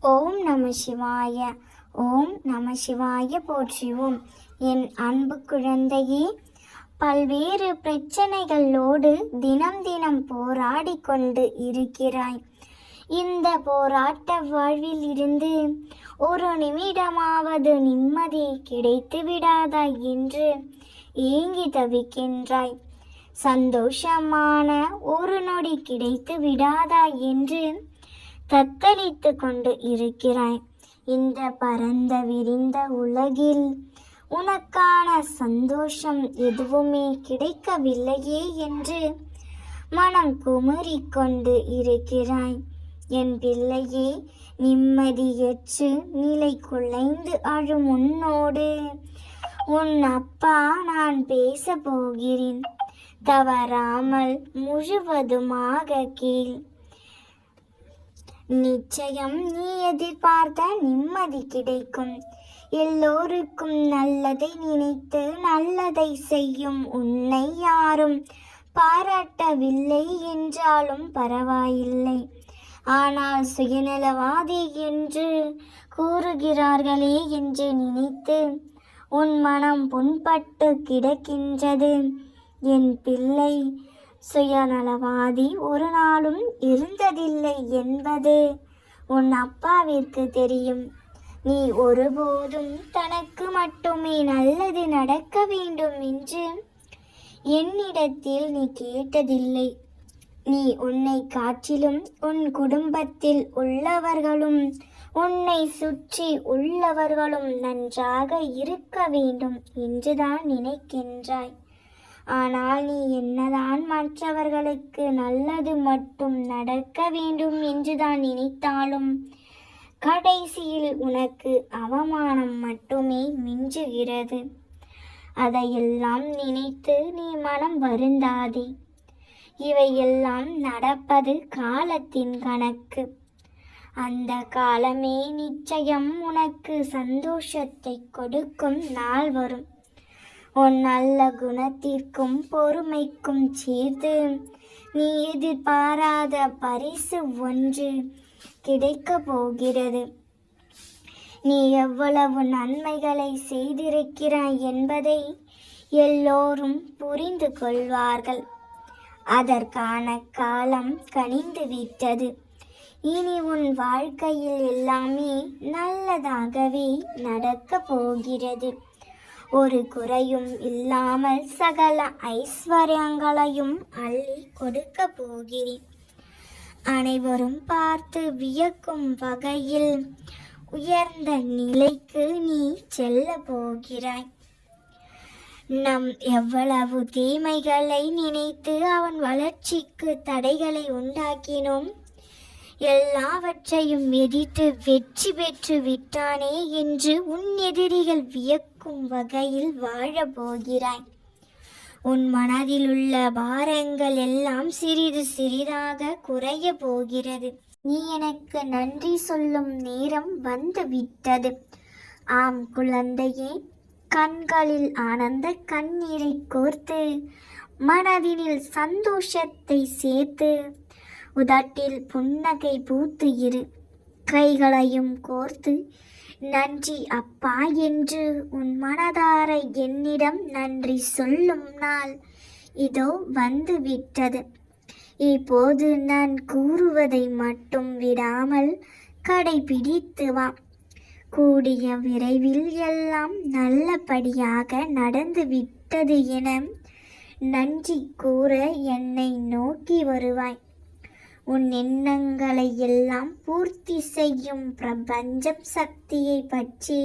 ஓம் நம சிவாய. ஓம் நம சிவாய போற்றிவோம். என் அன்பு குழந்தையே, பல்வேறு பிரச்சனைகளோடு தினம் தினம் போராடி கொண்டு இருக்கிறாய். இந்த போராட்ட வாழ்வில் இருந்து ஒரு நிமிடமாவது நிம்மதி கிடைத்து விடாதாய் என்று ஏங்கி தவிக்கின்றாய். சந்தோஷமான ஒரு நொடி கிடைத்து விடாதாய் என்று தத்தளித்து கொண்டு இருக்கிறாய். இந்த பரந்த விரிந்த உலகில் உனக்கான சந்தோஷம் எதுவுமே கிடைக்கவில்லையே என்று மனம் குமுறிக்கொண்டு இருக்கிறாய். என் பிள்ளையே, நிம்மதியற்று நிலை குலைந்து அழும் உன்னோடு உன் அப்பா நான் பேச போகிறேன். தவறாமல் முழுவதுமாக கேள். நிச்சயம் நீ எதிர்பார்த்த நிம்மதி கிடைக்கும். எல்லோருக்கும் நல்லதை நினைத்து நல்லதை செய்யும் உன்னை யாரும் பாராட்டவில்லை என்றாலும் பரவாயில்லை. ஆனால் சுயநலவாதி என்று கூறுகிறார்களே என்று நினைத்து உன் மனம் புண்பட்டு கிடக்கின்றது. என் பிள்ளை, சுயநலவாதி ஒரு நாளும் இருந்ததில்லை என்பது உன் அப்பாவிற்கு தெரியும். நீ ஒருபோதும் தனக்கு மட்டுமே நல்லது நடக்க வேண்டும் என்று என்னிடத்தில் நீ கேட்டதில்லை. நீ உன்னை காட்டிலும் உன் குடும்பத்தில் உள்ளவர்களும் உன்னை சுற்றி உள்ளவர்களும் நன்றாக இருக்க வேண்டும் என்றுதான் நினைக்கின்றாய். ஆனால் நீ என்னதான் மற்றவர்களுக்கு நல்லது மட்டும் நடக்க வேண்டும் என்றுதான் நினைத்தாலும் கடைசியில் உனக்கு அவமானம் மட்டுமே மிஞ்சுகிறது. அதையெல்லாம் நினைத்து நீ மனம் வருந்தாதே. இவையெல்லாம் நடப்பது காலத்தின் கணக்கு. அந்த காலமே நிச்சயம் உனக்கு சந்தோஷத்தை கொடுக்கும் நாள் வரும். உன் நல்ல குணத்திற்கும் பொறுமைக்கும் சேர்த்து நீ எதிர்பாராத பரிசு ஒன்று கிடைக்க போகிறது. நீ எவ்வளவு நன்மைகளை செய்திருக்கிறாய் என்பதை எல்லோரும் புரிந்து கொள்வார்கள். அதற்கான காலம் கனிந்து விட்டது. இனி உன் வாழ்க்கையில் எல்லாமே நல்லதாகவே நடக்க போகிறது. ஒரு குறையும் இல்லாமல் சகல ஐஸ்வர்யங்களையும் அள்ளி கொடுக்க போகிறேன். அனைவரும் பார்த்து வியக்கும் வகையில் உயர்ந்த நிலைக்கு நீ செல்ல போகிறாய். நம் எவ்வளவு தீமைகளை நினைத்து அவன் வளர்ச்சிக்கு தடைகளை உண்டாக்கினோம். எல்லாவற்றையும் எதிர்த்து வெற்றி பெற்று விட்டானே என்று உன் எதிரிகள் வியக்கும் வகையில் வாழப் போகிறாய். உன் மனதில் உள்ள பாரங்கள் எல்லாம் சிறிது சிறிதாக குறைய போகிறது. நீ எனக்கு நன்றி சொல்லும் நேரம் வந்து விட்டது. ஆம் குழந்தையே, கண்களில் ஆனந்த கண்ணீரை கோர்த்து மனதினில் சந்தோஷத்தை சேர்த்து உதட்டில் புன்னகை பூத்து இரு. கைகளையும் கோர்த்து நன்றி அப்பா என்று உன் மனதார என்னிடம் நன்றி சொல்லும் நாள் இதோ வந்து விட்டது. இப்போது நான் கூறுவதை மட்டும் விடாமல் கடைபிடித்து வா. கூடிய விரைவில் எல்லாம் நல்லபடியாக நடந்து விட்டது என நன்றி கூற என்னை நோக்கி வருவாய். உன் எண்ணங்களை எல்லாம் பூர்த்தி செய்யும் பிரபஞ்சம் சக்தியை பற்றி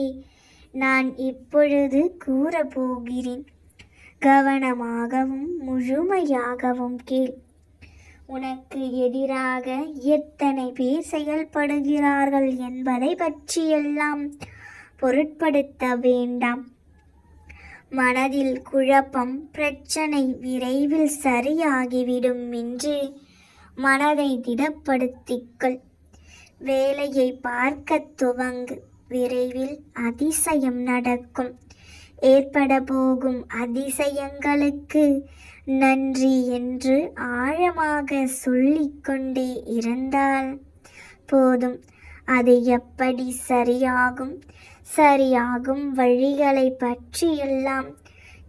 நான் இப்பொழுது கூறப்போகிறேன். கவனமாகவும் முழுமையாகவும் கேள். உனக்கு எதிராக எத்தனை பேர் செயல்படுகிறார்கள் என்பதை பற்றியெல்லாம் பொருட்படுத்த வேண்டாம். மனதில் குழப்பம், பிரச்சனை விரைவில் சரியாகிவிடும் என்று மனதை திடப்படுத்திக்கொள். வேலையை பார்க்க துவங்கு. விரைவில் அதிசயம் நடக்கும். ஏற்பட போகும் அதிசயங்களுக்கு நன்றி என்று ஆழமாக சொல்லிக்கொண்டே இருந்தால் போதும். அது எப்படி சரியாகும்? சரியாகும் வழிகளை பற்றியெல்லாம்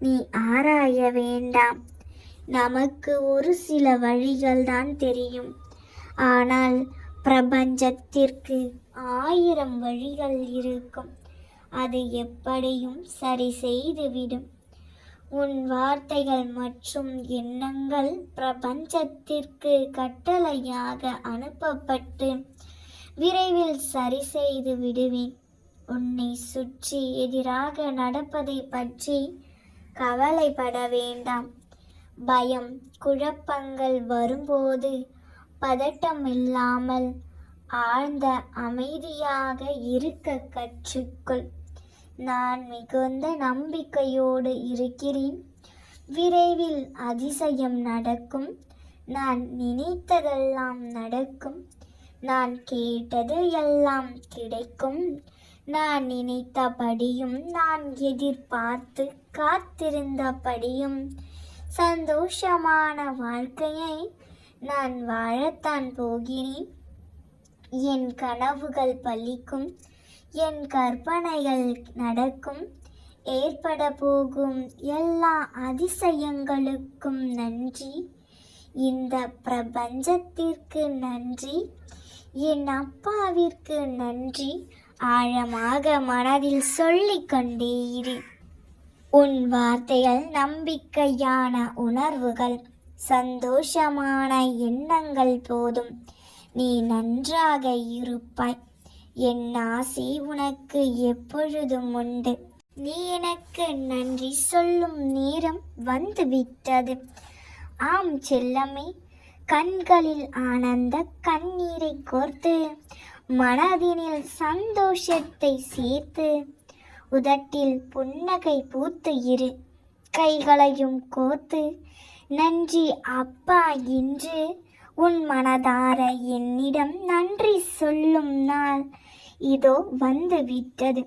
நீ ஆராய வேண்டாம். நமக்கு ஒரு சில வழிகள்தான் தெரியும். ஆனால் பிரபஞ்சத்திற்கு 1000 வழிகள் இருக்கும். அது எப்படியும் சரி செய்துவிடும். உன் வார்த்தைகள் மற்றும் எண்ணங்கள் பிரபஞ்சத்திற்கு கட்டளையாக அனுப்பப்பட்டு விரைவில் சரி செய்து விடுவேன். உன்னை சுற்றி எதிராக நடப்பதை பற்றி கவலைப்பட வேண்டாம். பயம், குழப்பங்கள் வரும்போது பதட்டம் இல்லாமல் ஆழ்ந்த அமைதியாக இருக்க கற்றுக்கொள். நான் மிகுந்த நம்பிக்கையோடு இருக்கிறேன். விரைவில் அதிசயம் நடக்கும். நான் நினைத்ததெல்லாம் நடக்கும். நான் கேட்டது எல்லாம் கிடைக்கும். நான் நினைத்தபடியும் நான் எதிர்பார்த்து காத்திருந்தபடியும் சந்தோஷமான வாழ்க்கையை நான் வாழத்தான் போகிறேன். என் கனவுகள் பலிக்கும். என் கற்பனைகள் நடக்கும். ஏற்பட போகும் எல்லா அதிசயங்களுக்கும் நன்றி. இந்த பிரபஞ்சத்திற்கு நன்றி. என் அப்பாவிற்கு நன்றி. ஆழமாக மனதில் சொல்லிக்கொண்டே இரு. உன் வார்த்தைகள் நம்பிக்கையான உணர்வுகள், சந்தோஷமான எண்ணங்கள் போதும். நீ நன்றாக இருப்பாய். என் ஆசை உனக்கு எப்பொழுதும் உண்டு. நீ எனக்கு நன்றி சொல்லும் நேரம் வந்துவிட்டது. ஆம் செல்லமே, கண்களில் ஆனந்த கண்ணீரை கோர்த்து மனதினில் சந்தோஷத்தை சேர்த்து உதட்டில் புன்னகை பூத்து இரு. கைகளையும் கோர்த்து நன்றி அப்பா என்று உன் மனதார என்னிடம் நன்றி சொல்லும் நாள் இதோ வந்து விட்டது.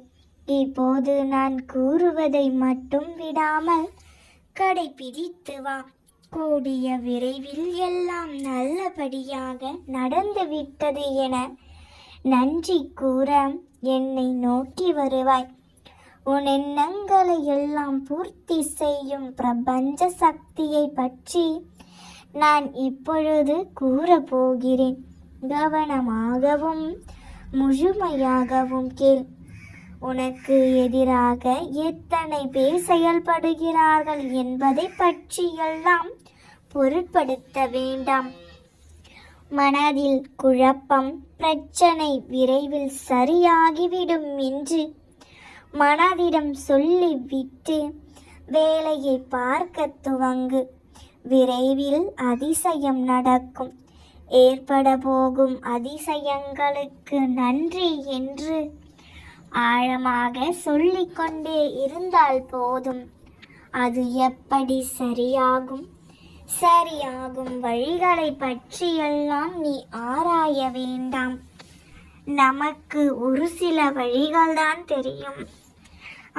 இப்போது நான் கூறுவதை மட்டும் விடாமல் கடைபிடித்து வா. கூடிய விரைவில் எல்லாம் நல்லபடியாக நடந்துவிட்டது என நன்றி கூற என்னை நோக்கி வருவாய். உன் எண்ணங்களை எல்லாம் பூர்த்தி செய்யும் பிரபஞ்ச சக்தியை பற்றி நான் இப்பொழுது கூறப்போகிறேன். கவனமாகவும் முழுமையாகவும் கேள். உனக்கு எதிராக எத்தனை பேர் செயல்படுகிறார்கள் என்பதை பற்றியெல்லாம் பொருட்படுத்த வேண்டாம். மனதில் குழப்பம், பிரச்சனை விரைவில் சரியாகிவிடும் என்று மனதிடம் சொல்லிவிட்டு வேலையை பார்க்க துவங்கு. விரைவில் அதிசயம் நடக்கும். ஏற்பட போகும் அதிசயங்களுக்கு நன்றி என்று ஆழமாக சொல்லிக்கொண்டே இருந்தால் போதும். அது எப்படி சரியாகும்? சரியாகும் வழிகளை பற்றியெல்லாம் நீ ஆராய வேண்டாம். நமக்கு ஒரு சில வழிகள்தான் தெரியும்.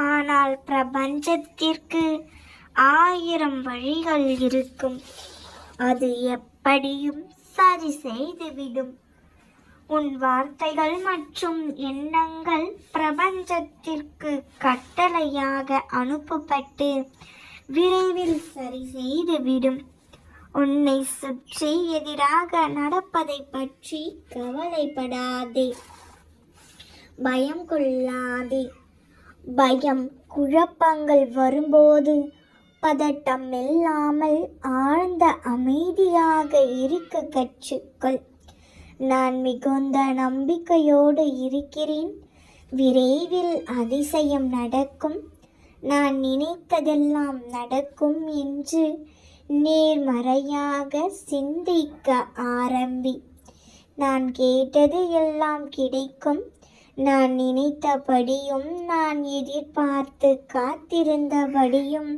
ஆனால் பிரபஞ்சத்திற்கு 1000 வழிகள் இருக்கும். அது எப்படியும் சரி செய்துவிடும். உன் வார்த்தைகள் மற்றும் எண்ணங்கள் பிரபஞ்சத்திற்கு கட்டளையாக அனுப்பப்பட்டு விரைவில் சரி செய்துவிடும். உன்னை சுற்றி எதிராக நடப்பதை பற்றி கவலைப்படாதே. பயம் கொள்ளாதே. பயம், குழப்பங்கள் வரும்போது பதட்டம் இல்லாமல் ஆழ்ந்த அமைதியாக இருக்க கற்றுக்கொள். நான் மிகுந்த நம்பிக்கையோடு இருக்கிறேன். விரைவில் அதிசயம் நடக்கும். நான் நினைத்ததெல்லாம் நடக்கும் என்று நேர்மறையாக சிந்திக்க ஆரம்பி. நான் கேட்டது எல்லாம் கிடைக்கும். நான் நினைத்தபடியும் நான் எதிர்பார்த்து காத்திருந்தபடியும்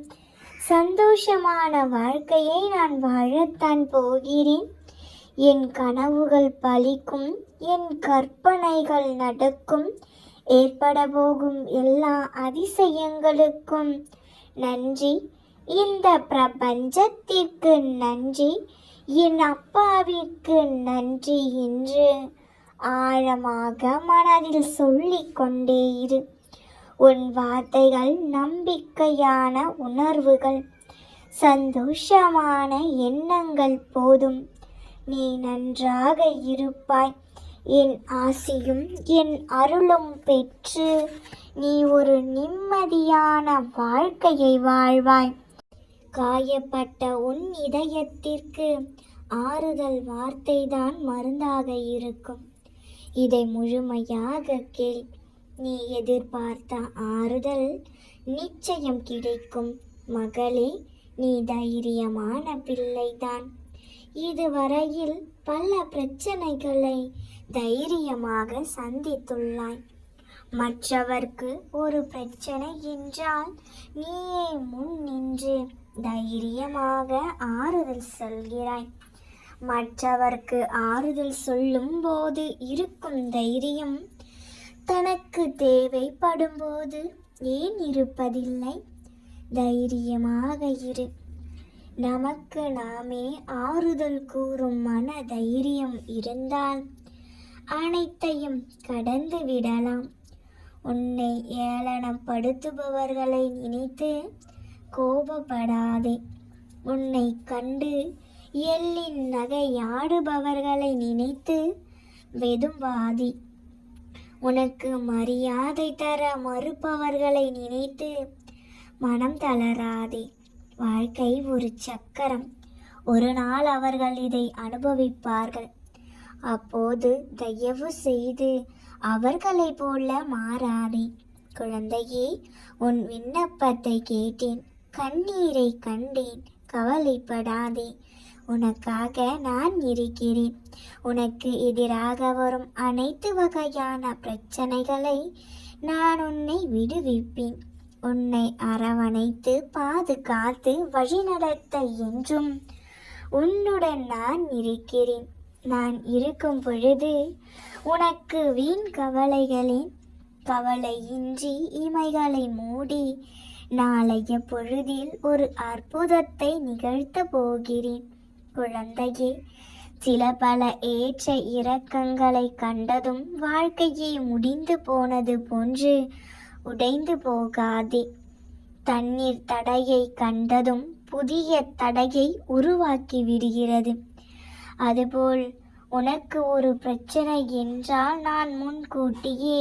சந்தோஷமான வாழ்க்கையை நான் வாழத்தான் போகிறேன். என் கனவுகள் பலிக்கும். என் கற்பனைகள் நடக்கும். ஏற்பட போகும் எல்லா அதிசயங்களுக்கும் நன்றி. இந்த பிரபஞ்சத்திற்கு நன்றி. என் அப்பாவிற்கு நன்றி என்று ஆழமாக மனதில் சொல்லிக் கொண்டே இரு. உன் வார்த்தைகள் நம்பிக்கையான உணர்வுகள், சந்தோஷமான எண்ணங்கள் போதும். நீ நன்றாக இருப்பாய். என் ஆசியும் என் அருளும் பெற்று நீ ஒரு நிம்மதியான வாழ்க்கையை வாழ்வாய். காயப்பட்ட உன் இதயத்திற்கு ஆறுதல் வார்த்தைதான் மருந்தாக இருக்கும். இதை முழுமையாக கேள். நீ எதிர்பார்த்த ஆறுதல் நிச்சயம் கிடைக்கும். மகளே, நீ தைரியமான பிள்ளைதான். இதுவரையில் பல பிரச்சனைகளை தைரியமாக சந்தித்துள்ளாய். மற்றவர்க்கு ஒரு பிரச்சனை என்றால் நீயே முன் நின்று தைரியமாக ஆறுதல் சொல்கிறாய். மற்றவர்க்கு ஆறுதல் சொல்லும் போது இருக்கும் தைரியம் தனக்கு தேவைப்படும் போது ஏன் இருப்பதில்லை? தைரியமாக இரு. நமக்கு நாமே ஆறுதல் கூறும் மன தைரியம் இருந்தால் அனைத்தையும் கடந்து விடலாம். உன்னை ஏளனப்படுத்துபவர்களை நினைத்து கோபப்படாதே. உன்னை கண்டு எள்ளின் நகையாடுபவர்களை நினைத்து வெதும்பாதி. உனக்கு மரியாதை தர மறுப்பவர்களை நினைத்து மனம் தளராதே. வாழ்க்கை ஒரு சக்கரம். ஒரு நாள் அவர்கள் இதை அனுபவிப்பார்கள். அப்போது தயவு செய்து அவர்களைப் போல மாறாதே. குழந்தையே, உன் விண்ணப்பத்தை கேட்டேன், கண்ணீரை கண்டேன். கவலைப்படாதே, உனக்காக நான் இருக்கிறேன். உனக்கு எதிராக வரும் அனைத்து வகையான பிரச்சனைகளை நான் உன்னை விடுவிப்பேன். உன்னை அரவணைத்து பாதுகாத்து வழிநடத்த என்றும் உன்னுடன் நான் இருக்கிறேன். நான் இருக்கும் பொழுது உனக்கு வீண் கவலையின்றி இமைகளை மூடி நாளைய பொழுதில் ஒரு அற்புதத்தை நிகழ்த்த போகிறேன். குழந்தையே, சில பல ஏற்ற இறக்கங்களை கண்டதும் வாழ்க்கையே முடிந்து போனது போன்று உடைந்து போகாதே. தண்ணீர் தடையை கண்டதும் புதிய தடையை உருவாக்கி விடுகிறது. அதுபோல் உனக்கு ஒரு பிரச்சனை என்றால் நான் முன்கூட்டியே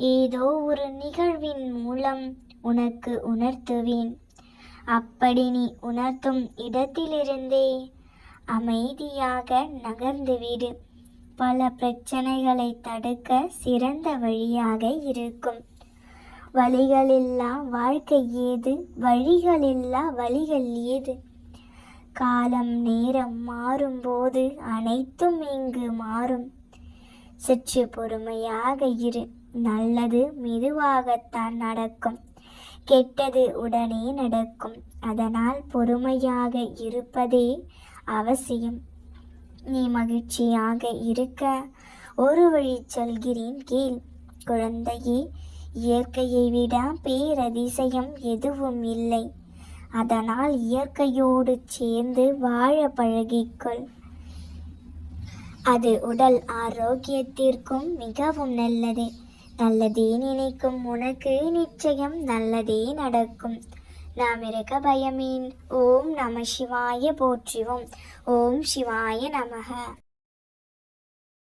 ஏதோ ஒரு நிகழ்வின் மூலம் உனக்கு உணர்த்துவேன். அப்படி நீ உணர்த்தும் இடத்திலிருந்தே அமைதியாக நகர்ந்துவிடு. பல பிரச்சனைகளை தடுக்க சிறந்த வழியாக இருக்கும். வழிகளில்லா வாழ்க்கை ஏது? வழிகளில்லா வழிகள் ஏது? காலம் நேரம் மாறும்போது அனைத்தும் இங்கு மாறும். சற்று பொறுமையாக இரு. நல்லது மெதுவாகத்தான் நடக்கும், கெட்டது உடனே நடக்கும். அதனால் பொறுமையாக இருப்பதே அவசியம். நீ மகிழ்ச்சியாக இருக்க ஒரு வழி சொல்கிறேன் கேள். குழந்தையே, இயற்கையை விட பேரதிசயம் எதுவும் இல்லை. அதனால் இயற்கையோடு சேர்ந்து வாழ பழகிக்கொள். அது உடல் ஆரோக்கியத்திற்கும் மிகவும் நல்லது. நல்லதே நினைக்கும் உனக்கு நிச்சயம் நல்லதே நடக்கும். நாம் இருக்க பயமேன். ஓம் நம சிவாய போற்றிவோம். ஓம் சிவாய நமக.